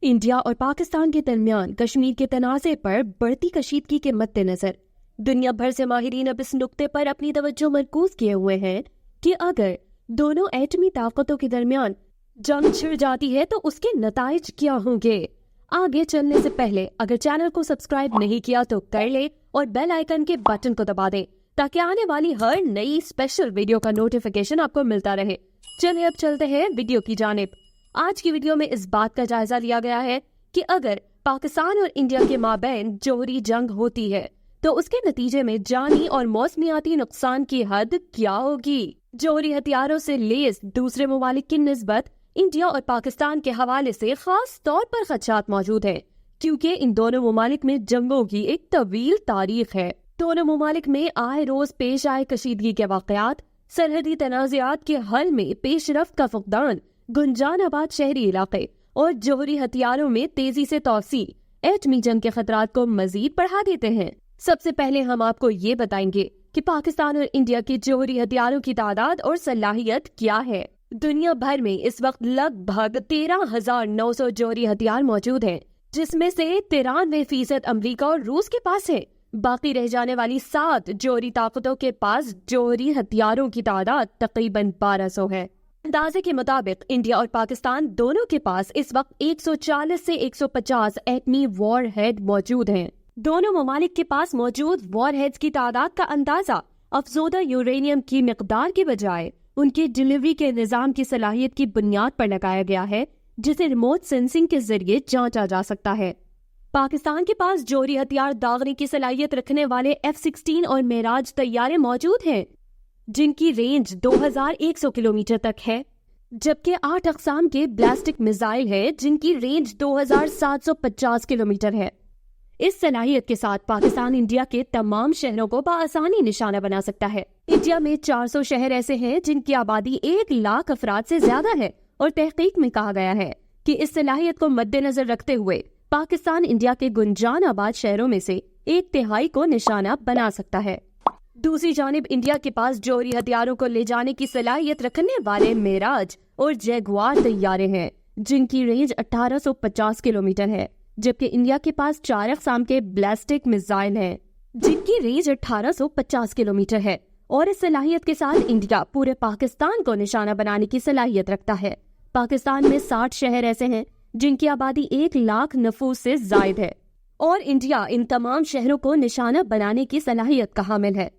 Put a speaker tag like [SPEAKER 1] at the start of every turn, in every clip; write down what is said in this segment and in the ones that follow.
[SPEAKER 1] India और पाकिस्तान के दरमियान कश्मीर के तनाज़े पर बढ़ती कशीदगी के मद्देनजर दुनिया भर से माहिरीन अब इस नुक्ते पर अपनी तवज्जो मरकूज किए हुए हैं कि अगर दोनों एटमी ताकतों के दरमियान जंग छिड़ जाती है तो उसके नताइज क्या होंगे। आगे चलने से पहले अगर चैनल को सब्सक्राइब नहीं किया तो कर ले और बेल आइकन के बटन को दबा दे ताकि आने वाली हर नई स्पेशल वीडियो का नोटिफिकेशन आपको मिलता रहे। चलिए अब चलते हैं वीडियो की जानिब। आज की वीडियो में इस बात का जायजा लिया गया है कि अगर पाकिस्तान और इंडिया के माबैन जौहरी जंग होती है तो उसके नतीजे में जानी और मौसमियाती नुकसान की हद क्या होगी। जौहरी हथियारों से लैस दूसरे ममालिक की निस्बत इंडिया और पाकिस्तान के हवाले से खास तौर पर खदशात मौजूद है क्योंकि इन दोनों ममालिक में जंगों की एक तवील तारीख है। दोनों ममालिक में आए रोज पेश आए कशीदगी के वाकयात, सरहदी तनाज़ात के हल में पेशरफ्त का फुकदान, गुंजानाबाद शहरी इलाके और जौहरी हथियारों में तेजी से तौसी एटमी जंग के खतरात को मजीद बढ़ा देते हैं। सबसे पहले हम आपको ये बताएंगे कि पाकिस्तान और इंडिया के जौहरी हथियारों की तादाद और सलाहियत क्या है। दुनिया भर में इस वक्त लगभग 13,900 जौहरी हथियार मौजूद हैं, जिसमें से 93% अमरीका और रूस के पास है। बाकी रह जाने वाली 7 जौहरी ताकतों के पास जौहरी हथियारों की तादाद तकरीबन 1200 है। अंदाजे के मुताबिक इंडिया और पाकिस्तान दोनों के पास इस वक्त 140 से 150 एटमी वॉर हेड मौजूद हैं। दोनों ममालिक के पास मौजूद वॉर हेड्स की तादाद का अंदाजा अफजोदा यूरेनियम की मिकदार के बजाय उनके डिलीवरी के निजाम की सलाहियत की बुनियाद पर लगाया गया है, जिसे रिमोट सेंसिंग के जरिए जांचा जा सकता है। पाकिस्तान के पास जौहरी हथियार दागने की सलाहियत रखने वाले F-16 और मेराज तैयारे मौजूद हैं, जिनकी रेंज 2100 किलोमीटर तक है, जबकि 8 अक़साम के बैलिस्टिक मिसाइल है जिनकी रेंज 2750 किलोमीटर है। इस सलाहियत के साथ पाकिस्तान इंडिया के तमाम शहरों को बआसानी निशाना बना सकता है। इंडिया में 400 शहर ऐसे हैं जिनकी आबादी 1 लाख अफराद से ज्यादा है और तहकीक में कहा गया है कि इस सलाहियत को मद्देनजर रखते हुए पाकिस्तान इंडिया के गुंजानाबाद शहरों में से 1/3 को निशाना बना सकता है। दूसरी जानिब इंडिया के पास जौहरी हथियारों को ले जाने की सलाहियत रखने वाले मेराज और जैगुआर तैयारे हैं, जिनकी रेंज 1850 किलोमीटर है, जबकि इंडिया के पास 4 अक़साम के बैलिस्टिक मिसाइल हैं, जिनकी रेंज 1850 किलोमीटर है। और इस सलाहियत के साथ इंडिया पूरे पाकिस्तान को निशाना बनाने की सलाहियत रखता है। पाकिस्तान में 60 शहर ऐसे हैं जिनकी आबादी 1 लाख नफूस से जायद है और इंडिया इन तमाम शहरों को निशाना बनाने की सलाहियत का हामिल है।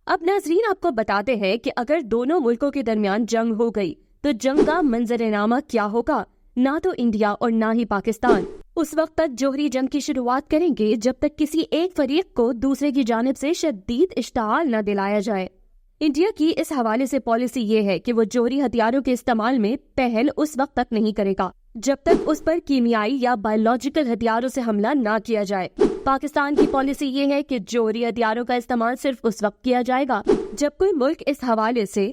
[SPEAKER 1] अब नाजरीन आपको बताते हैं कि अगर दोनों मुल्कों के दरमियान जंग हो गई तो जंग का मंजरनामा क्या होगा। ना तो इंडिया और ना ही पाकिस्तान उस वक्त तक जौहरी जंग की शुरुआत करेंगे जब तक किसी एक फरीक को दूसरे की जानिब से शदीद इश्ताल न दिलाया जाए। इंडिया की इस हवाले से पॉलिसी ये है कि वो जौहरी हथियारों के इस्तेमाल में पहल उस वक्त तक नहीं करेगा जब तक उस पर कीमियाई या बायोलॉजिकल हथियारों से हमला ना किया जाए। पाकिस्तान की पॉलिसी ये है कि जौहरी हथियारों का इस्तेमाल सिर्फ उस वक्त किया जाएगा जब कोई मुल्क इस हवाले से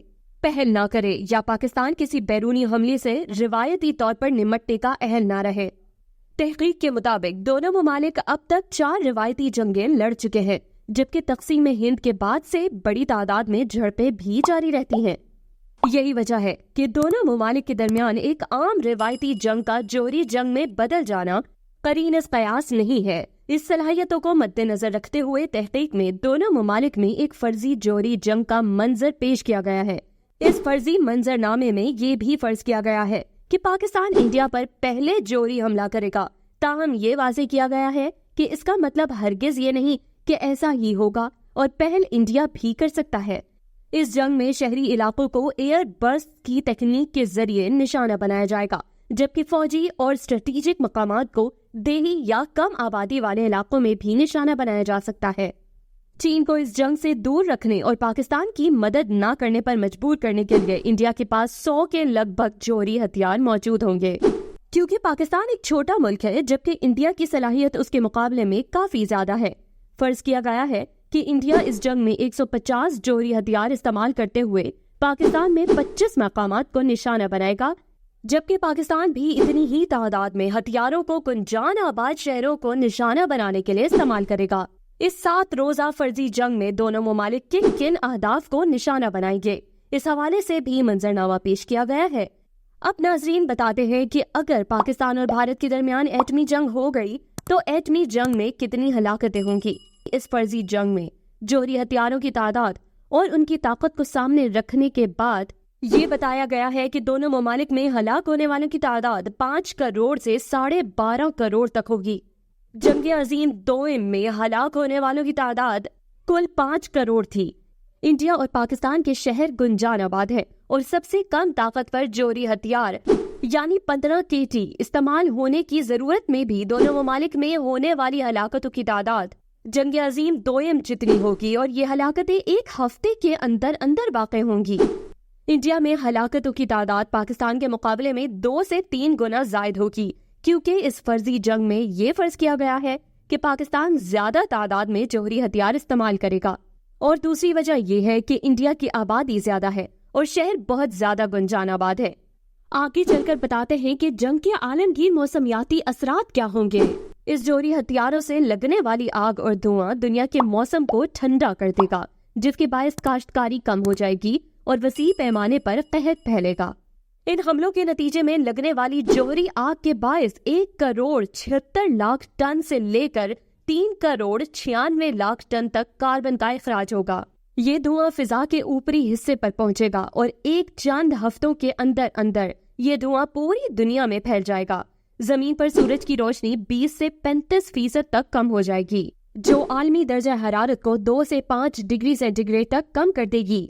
[SPEAKER 1] पहल ना करे या पाकिस्तान किसी बैरूनी हमले से रिवायती तौर पर निमटने का अहल ना रहे। तहकीक के मुताबिक दोनों ममालिक अब तक 4 रिवायती जंगें लड़ चुके हैं, जबकि तकसीम हिंद के बाद से बड़ी तादाद में झड़पें भी जारी रहती हैं। यही वजह है कि दोनों ममालिक के दरमियान एक आम रिवायती जंग का जौहरी जंग में बदल जाना करीन कयास नहीं है। इस सलाहियतों को मद्देनजर रखते हुए तहकीक में दोनों ममालिक में एक फर्जी जौहरी जंग का मंजर पेश किया गया है। इस फर्जी मंजरनामे में ये भी फर्ज किया गया है कि पाकिस्तान इंडिया पर पहले जौहरी हमला करेगा, ताहम ये वाज़ेह किया गया है कि इसका मतलब हरगिज ये नहीं कि ऐसा ही होगा और पहल इंडिया भी कर सकता है। इस जंग में शहरी इलाकों को एयर बर्स्ट की तकनीक के जरिए निशाना बनाया जाएगा, जबकि फौजी और स्ट्रेटेजिक मकामात को देही या कम आबादी वाले इलाकों में भी निशाना बनाया जा सकता है। चीन को इस जंग से दूर रखने और पाकिस्तान की मदद न करने पर मजबूर करने के लिए इंडिया के पास 100 के लगभग जौहरी हथियार मौजूद होंगे। क्योंकि पाकिस्तान एक छोटा मुल्क है जबकि इंडिया की सलाहियत उसके मुकाबले में काफी ज्यादा है, फर्ज किया गया है कि इंडिया इस जंग में 150 जौहरी हथियार इस्तेमाल करते हुए पाकिस्तान में 25 मकामात को निशाना बनाएगा, जबकि पाकिस्तान भी इतनी ही तादाद में हथियारों को गुंजानाबाद शहरों को निशाना बनाने के लिए इस्तेमाल करेगा। इस 7 रोजा फर्जी जंग में दोनों ममालिक किन अहदाफ को निशाना बनाएंगे, इस हवाले से भी मंजरनामा पेश किया गया है। اب ناظرین بتاتے ہیں کہ اگر پاکستان اور بھارت کے درمیان ایٹمی جنگ ہو گئی تو ایٹمی جنگ میں کتنی ہلاکتیں ہوں گی۔ اس فرضی جنگ میں جوہری ہتھیاروں کی تعداد اور ان کی طاقت کو سامنے رکھنے کے بعد یہ بتایا گیا ہے کہ دونوں ممالک میں ہلاک ہونے والوں کی تعداد 5 کروڑ سے 12.5 کروڑ تک ہوگی۔ جنگ عظیم دوئم میں ہلاک ہونے والوں کی تعداد کل 5 کروڑ تھی۔ انڈیا اور پاکستان کے شہر گنجان آباد ہے اور سب سے کم طاقتور جوہری ہتھیار یعنی 15 KT استعمال ہونے کی صورت میں بھی دونوں ممالک میں ہونے والی ہلاکتوں کی تعداد جنگ عظیم دوئم جتنی ہوگی، اور یہ ہلاکتیں ایک ہفتے کے اندر اندر واقع ہوں گی۔ انڈیا میں ہلاکتوں کی تعداد پاکستان کے مقابلے میں 2 سے 3 گنا زائد ہوگی، کیونکہ اس فرضی جنگ میں یہ فرض کیا گیا ہے کہ پاکستان زیادہ تعداد میں جوہری ہتھیار استعمال کرے گا، اور دوسری وجہ یہ ہے کہ انڈیا کی آبادی زیادہ ہے اور شہر بہت زیادہ گنجان آباد ہے۔ آگے چل کر بتاتے ہیں کہ جنگ کے عالمگیر موسمیاتی اثرات کیا ہوں گے۔ اس جوہری ہتھیاروں سے لگنے والی آگ اور دھواں دنیا کے موسم کو ٹھنڈا کر دے گا، جس کے باعث کاشتکاری کم ہو جائے گی اور وسیع پیمانے پر قحط پھیلے گا۔ ان حملوں کے نتیجے میں لگنے والی جوہری آگ کے باعث 1 کروڑ 76 لاکھ ٹن سے لے کر 3 کروڑ 96 لاکھ ٹن تک کاربن کا اخراج ہوگا۔ یہ دھواں فضا کے اوپری حصے پر پہنچے گا اور ایک چند ہفتوں کے اندر اندر یہ دھواں پوری دنیا میں پھیل جائے گا۔ زمین پر سورج کی روشنی 20 سے 35% تک کم ہو جائے گی، جو عالمی درجہ حرارت کو 2 سے 5 ڈگری سینٹی گریڈ تک کم کر دے گی۔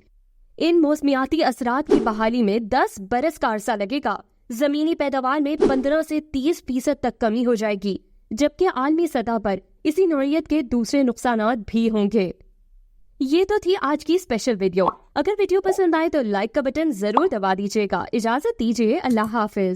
[SPEAKER 1] ان موسمیاتی اثرات کی بحالی میں 10 برس کا عرصہ لگے گا۔ زمینی پیداوار میں 15 سے 30% تک کمی ہو جائے گی، جبکہ عالمی سطح پر اسی نوعیت کے دوسرے نقصانات بھی ہوں گے۔ یہ تو تھی آج کی اسپیشل ویڈیو۔ اگر ویڈیو پسند آئے تو لائک کا بٹن ضرور دبا دیجیے گا۔ اجازت دیجیے، اللہ حافظ۔